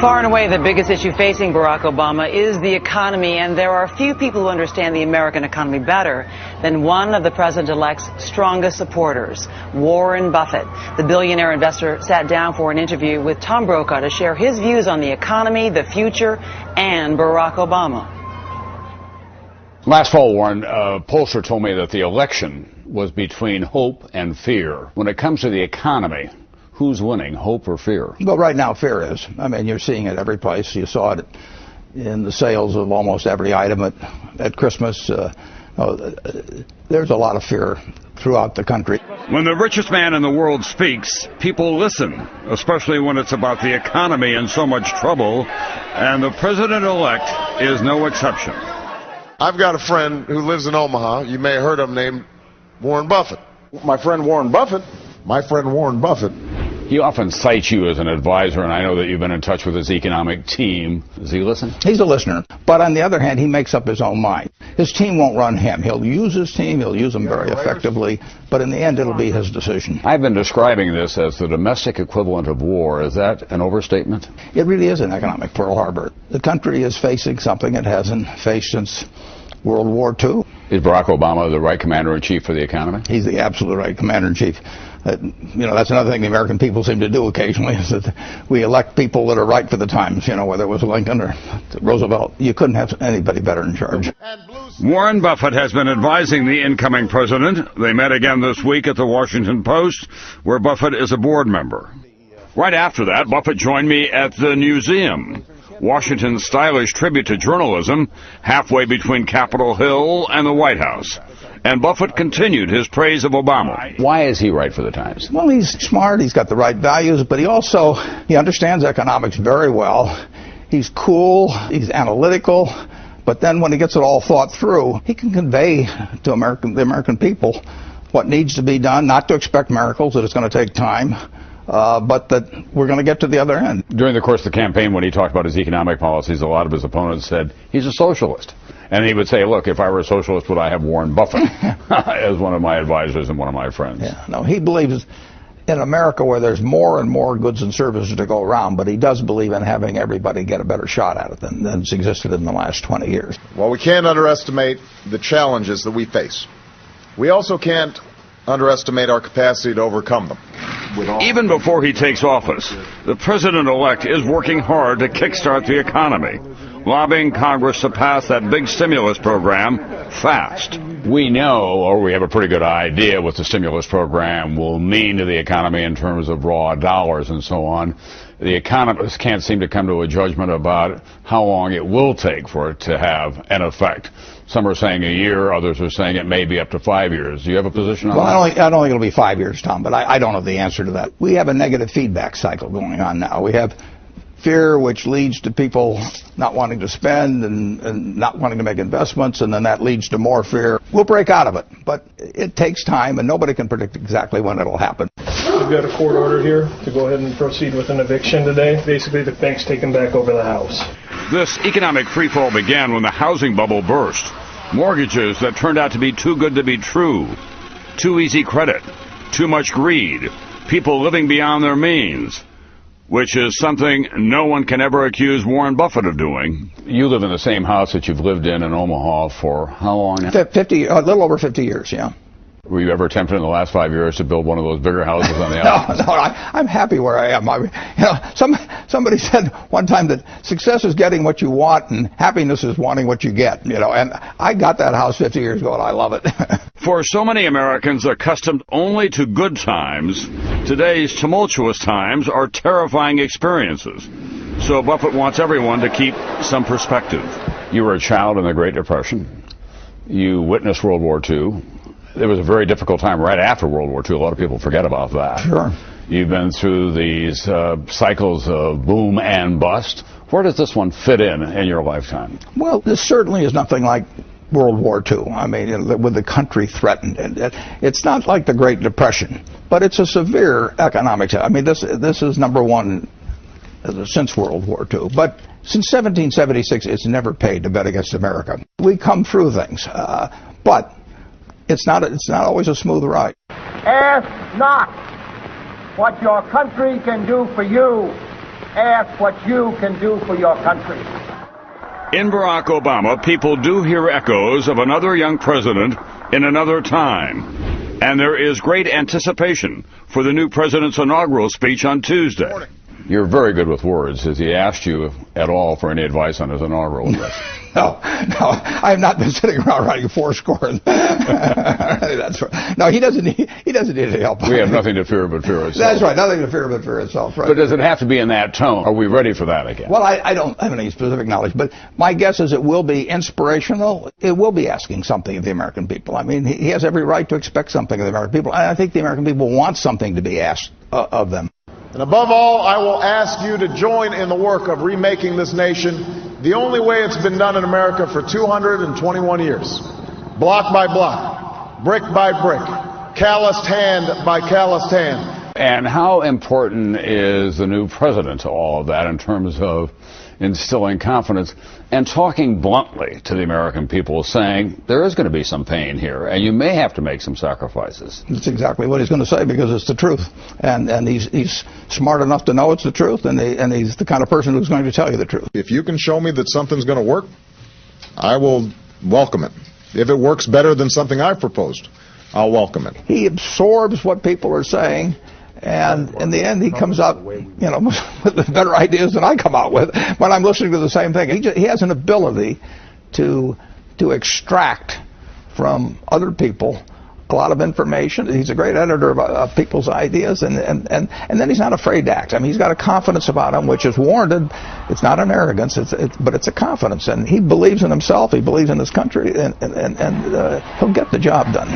Far and away, the biggest issue facing Barack Obama is the economy, and there are few people who understand the American economy better than one of the president-elect's strongest supporters, Warren Buffett. The billionaire investor sat down for an interview with Tom Brokaw to share his views on the economy, the future, and Barack Obama. Last fall, Warren, a pollster told me that the election was between hope and fear. When it comes to the economy, who's winning, hope or fear? Well, right now, fear is. I mean, you're seeing it every place. You saw it in the sales of almost every item at Christmas. There's a lot of fear throughout the country. When the richest man in the world speaks, people listen, especially when it's about the economy in so much trouble, and the president-elect is no exception. I've got a friend who lives in Omaha. You may have heard of him, named Warren Buffett. My friend Warren Buffett. He often cites you as an advisor, and I know that you've been in touch with his economic team. Does he listen? He's a listener. But on the other hand, he makes up his own mind. His team won't run him. He'll use his team. He'll use them very effectively. But in the end, it'll be his decision. I've been describing this as the domestic equivalent of war. Is that an overstatement? It really is an economic Pearl Harbor. The country is facing something it hasn't faced since World War II. Is Barack Obama the right commander-in-chief for the economy? He's the absolute right commander-in-chief. That's another thing the American people seem to do occasionally, is that we elect people that are right for the times, whether it was Lincoln or Roosevelt. You couldn't have anybody better in charge. Warren Buffett has been advising the incoming president. They met again this week at the Washington Post, where Buffett is a board member. Right after that, Buffett joined me at the museum, Washington's stylish tribute to journalism, halfway between Capitol Hill and the White House. And Buffett continued his praise of Obama. Why is he right for the times? Well, he's smart, he's got the right values, but he understands economics very well. He's cool, he's analytical, but then when he gets it all thought through, he can convey to the American people what needs to be done, not to expect miracles, that it's going to take time. But that we're going to get to the other end. During the course of the campaign, when he talked about his economic policies, a lot of his opponents said he's a socialist. And he would say, look, if I were a socialist, would I have Warren Buffett as one of my advisors and one of my friends? Yeah, no, he believes in America where there's more and more goods and services to go around, but he does believe in having everybody get a better shot at it than's existed in the last 20 years. Well, we can't underestimate the challenges that we face. We also can't underestimate our capacity to overcome them. Even before he takes office, the president-elect is working hard to kickstart the economy, lobbying Congress to pass that big stimulus program fast. We know, or we have a pretty good idea, what the stimulus program will mean to the economy in terms of raw dollars and so on. The economists can't seem to come to a judgment about how long it will take for it to have an effect. Some are saying a year, others are saying it may be up to 5 years. Do you have a position on that? Well, I don't think it'll be 5 years, Tom, but I don't have the answer to that. We have a negative feedback cycle going on now. We have fear, which leads to people not wanting to spend and not wanting to make investments, and then that leads to more fear. We'll break out of it, but it takes time, and nobody can predict exactly when it'll happen. We've got a court order here to go ahead and proceed with an eviction today. Basically, the bank's taking back over the house. This economic freefall began when the housing bubble burst. Mortgages that turned out to be too good to be true, too easy credit, too much greed, people living beyond their means, which is something no one can ever accuse Warren Buffett of doing. You live in the same house that you've lived in Omaha for how long now? 50, a little over 50 years, yeah. Were you ever tempted in the last 5 years to build one of those bigger houses on the outside? No, I'm happy where I am. Somebody said one time that success is getting what you want and happiness is wanting what you get, and I got that house 50 years ago and I love it. For so many Americans accustomed only to good times, today's tumultuous times are terrifying experiences. So Buffett wants everyone to keep some perspective. You were a child in the Great Depression. You witnessed World War II. There was a very difficult time right after World War II. A lot of people forget about that. Sure. You've been through these cycles of boom and bust. Where does this one fit in your lifetime? Well, this certainly is nothing like World War II. I mean, with the country threatened. It's not like the Great Depression, but it's a severe economic. I mean, this is number one since World War II. But since 1776, it's never paid to bet against America. We come through things, but it's not always a smooth ride. Ask not what your country can do for you. ask what you can do for your country. In Barack Obama, people do hear echoes of another young president in another time. And there is great anticipation for the new president's inaugural speech on Tuesday. You're very good with words. Has he asked you at all for any advice on his inaugural address? No, I have not been sitting around writing fourscore. That's right. No, he doesn't need any help. We have nothing to fear but fear itself. That's right, nothing to fear but fear itself. Right. But does it have to be in that tone? Are we ready for that again? Well, I don't have any specific knowledge, but my guess is it will be inspirational. It will be asking something of the American people. I mean, he has every right to expect something of the American people. And I think the American people want something to be asked of them. And above all, I will ask you to join in the work of remaking this nation the only way it's been done in America for 221 years. Block by block, brick by brick, calloused hand by calloused hand. And how important is the new president to all of that in terms of instilling confidence and talking bluntly to the American people, saying there is going to be some pain here and you may have to make some sacrifices? That's exactly what he's going to say, because it's the truth. And he's smart enough to know it's the truth, and he's the kind of person who's going to tell you the truth. If you can show me that something's going to work, I will welcome it. If it works better than something I've proposed, I'll welcome it. He absorbs what people are saying, and in the end, he comes out, with better ideas than I come out with when I'm listening to the same thing. He has an ability to extract from other people a lot of information. He's a great editor of people's ideas, and then he's not afraid to act. I mean, he's got a confidence about him which is warranted. It's not an arrogance, but it's a confidence, and he believes in himself. He believes in his country, and he'll get the job done.